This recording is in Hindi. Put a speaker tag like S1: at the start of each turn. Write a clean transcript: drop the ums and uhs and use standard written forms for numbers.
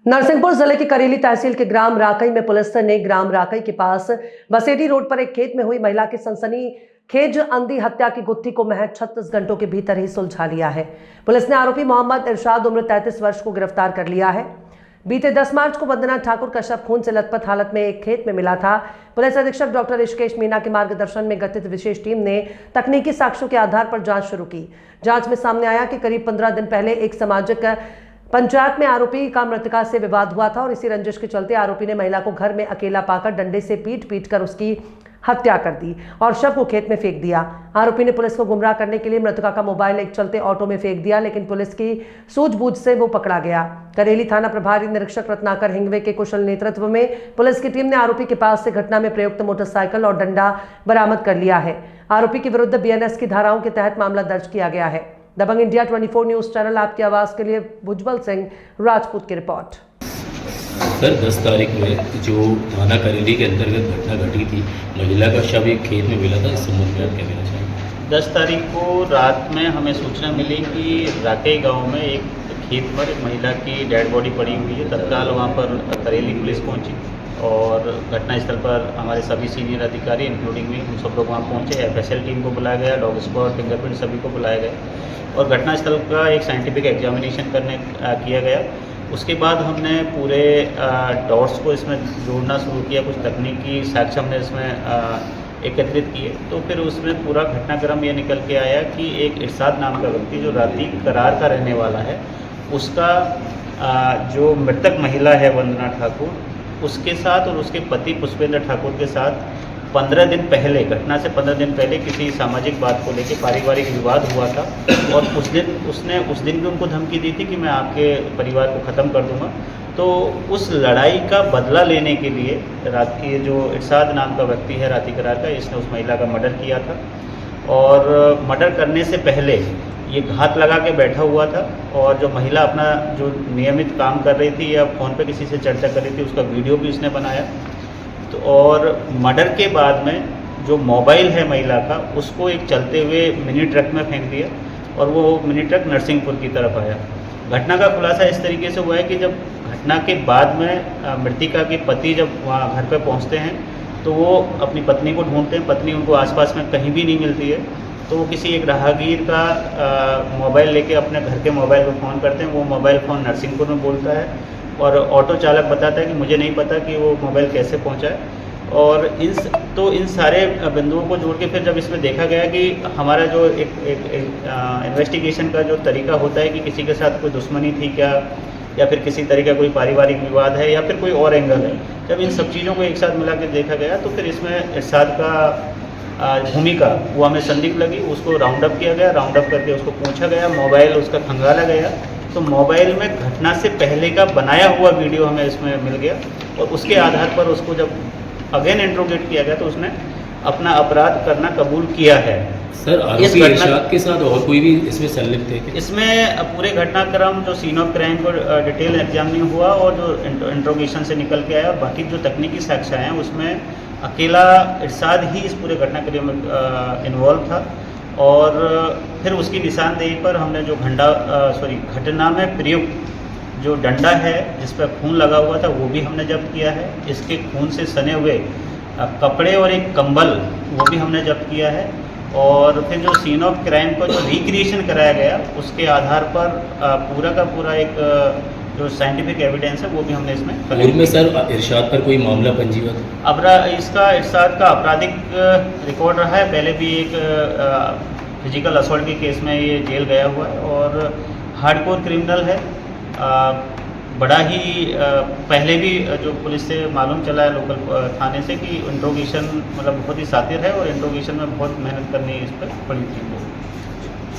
S1: नरसिंहपुर जिले की करेली तहसील के ग्राम राकई में पुलिस ने ग्राम राकई के पास बसेडी रोड पर एक खेत में हुई महिला की सनसनीखेज अंधी हत्या की गुत्थी को महज 36 घंटों के भीतर ही सुलझा लिया है। पुलिस ने आरोपी मोहम्मद इरशाद उम्र 33 वर्ष को गिरफ्तार कर लिया है। बीते 10 मार्च को वंदना ठाकुर का शव खून से लथपथ हालत में एक खेत में मिला था। पुलिस अधीक्षक डॉक्टर ऋषिकेश मीना के मार्गदर्शन में गठित विशेष टीम ने तकनीकी साक्ष्यों के आधार पर जांच शुरू की। जांच में सामने आया कि करीब 15 दिन पहले एक सामाजिक पंचायत में आरोपी का मृतका से विवाद हुआ था और इसी रंजिश के चलते आरोपी ने महिला को घर में अकेला पाकर डंडे से पीट कर उसकी हत्या कर दी और शव को खेत में फेंक दिया। आरोपी ने पुलिस को गुमराह करने के लिए मृतका का मोबाइल एक चलते ऑटो में फेंक दिया, लेकिन पुलिस की सूझबूझ से वो पकड़ा गया। करेली थाना प्रभारी निरीक्षक रत्नाकर हिंगवे के कुशल नेतृत्व में पुलिस की टीम ने आरोपी के पास से घटना में प्रयुक्त मोटरसाइकिल और डंडा बरामद कर लिया है। आरोपी के विरुद्ध BNS की धाराओं के तहत मामला दर्ज किया गया है। दबंग इंडिया 24 न्यूज चैनल आपकी आवाज के लिए भुजबल सिंह राजपूत की रिपोर्ट।
S2: सर 10 तारीख में जो थाना करेली के अंतर्गत घटना घटी थी, महिला का शव एक खेत में मिला था, इस संबंध में आप क्या कहना चाहेंगे?
S3: 10 तारीख को रात में हमें सूचना मिली कि राकई गांव में एक खेत पर एक महिला की डेड बॉडी पड़ी हुई है। तत्काल वहां पर करेली पुलिस पहुंची और घटनास्थल पर हमारे सभी सीनियर अधिकारी इंक्लूडिंग मी हम सब लोग वहाँ पहुँचे। FSL टीम को बुलाया गया, डॉग स्क्वाड, फिंगरप्रिंट सभी को बुलाया गया और घटनास्थल का एक साइंटिफिक एग्जामिनेशन किया गया। उसके बाद हमने पूरे डॉट्स को इसमें जोड़ना शुरू किया, कुछ तकनीकी साक्ष्य हमने इसमें एकत्रित किए। तो फिर उसमें पूरा घटनाक्रम ये निकल के आया कि एक इरशाद नाम का व्यक्ति जो राती करार का रहने वाला है, उसका जो मृतक महिला है वंदना ठाकुर, उसके साथ और उसके पति पुष्पेंद्र ठाकुर के साथ 15 दिन पहले, घटना से 15 दिन पहले किसी सामाजिक बात को लेकर पारिवारिक विवाद हुआ था और उसने उस दिन भी उनको धमकी दी थी कि मैं आपके परिवार को ख़त्म कर दूंगा। तो उस लड़ाई का बदला लेने के लिए ये जो इरशाद नाम का व्यक्ति है राती करार का, इसने उस महिला का मर्डर किया था और मर्डर करने से पहले ये घात लगा के बैठा हुआ था और जो महिला अपना जो नियमित काम कर रही थी या फ़ोन पे किसी से चर्चा कर रही थी, उसका वीडियो भी उसने बनाया। तो और मर्डर के बाद में जो मोबाइल है महिला का, उसको एक चलते हुए मिनी ट्रक में फेंक दिया और वो मिनी ट्रक नरसिंहपुर की तरफ आया। घटना का खुलासा इस तरीके से हुआ है कि जब घटना के बाद में मृतिका के पति जब वहाँ घर पर पहुँचते हैं तो वो अपनी पत्नी को ढूंढते हैं। पत्नी उनको आसपास में कहीं भी नहीं मिलती है, तो वो किसी एक राहगीर का मोबाइल लेके अपने घर के मोबाइल पर फ़ोन करते हैं। वो मोबाइल फ़ोन नरसिंहपुर में बोलता है और ऑटो चालक बताता है कि मुझे नहीं पता कि वो मोबाइल कैसे पहुंचा है। और इन सारे बिंदुओं को जोड़ के फिर जब इसमें देखा गया कि हमारा जो एक इन्वेस्टिगेशन का जो तरीका होता है कि किसी के साथ कोई दुश्मनी थी क्या, या फिर किसी तरह का कोई पारिवारिक विवाद है या फिर कोई और एंगल है, जब इन सब चीज़ों को एक साथ मिला के देखा गया तो फिर इसमें इरशाद का भूमिका वो हमें संदिग्ध लगी। उसको राउंड अप किया गया, राउंड अप करके उसको पूछा गया, मोबाइल उसका खंगाला गया तो मोबाइल में घटना से पहले का बनाया हुआ वीडियो हमें इसमें मिल गया और उसके आधार पर उसको जब अगेन इंट्रोगेट किया गया तो उसने अपना अपराध करना कबूल किया है।
S2: सर आरोपी इरशाद के साथ और कोई भी इसमें संलिप्त है? इसमें
S3: पूरे घटनाक्रम जो सीन ऑफ क्राइम को डिटेल एग्जामिनिंग हुआ और जो इंट्रोगेशन से निकल के आया और बाकी जो तकनीकी साक्ष्य हैं उसमें अकेला इरशाद ही इस पूरे घटनाक्रम में इन्वॉल्व था। और फिर उसकी निशानदेही पर हमने जो घटना में प्रयुक्त जो डंडा है जिस पर खून लगा हुआ था वो भी हमने जब्त किया है। इसके खून से सने हुए कपड़े और एक कंबल वो भी हमने जब्त किया है। और फिर जो सीन ऑफ क्राइम को जो रिक्रिएशन कराया गया उसके आधार पर पूरा का पूरा एक जो साइंटिफिक एविडेंस है वो भी हमने इसमें
S2: पूर्व में सर इरशाद पर कोई मामला पंजीबद्ध?
S3: इसका इरशाद का आपराधिक रिकॉर्ड रहा है। पहले भी एक फिजिकल असॉल्ट के केस में ये जेल गया हुआ है और हार्डकोर क्रिमिनल है। बड़ा ही पहले भी जो पुलिस से मालूम चला है लोकल थाने से कि इंट्रोगेशन मतलब बहुत ही सातिर है और इंट्रोगेशन में बहुत मेहनत करनी इस पर पड़ी थी।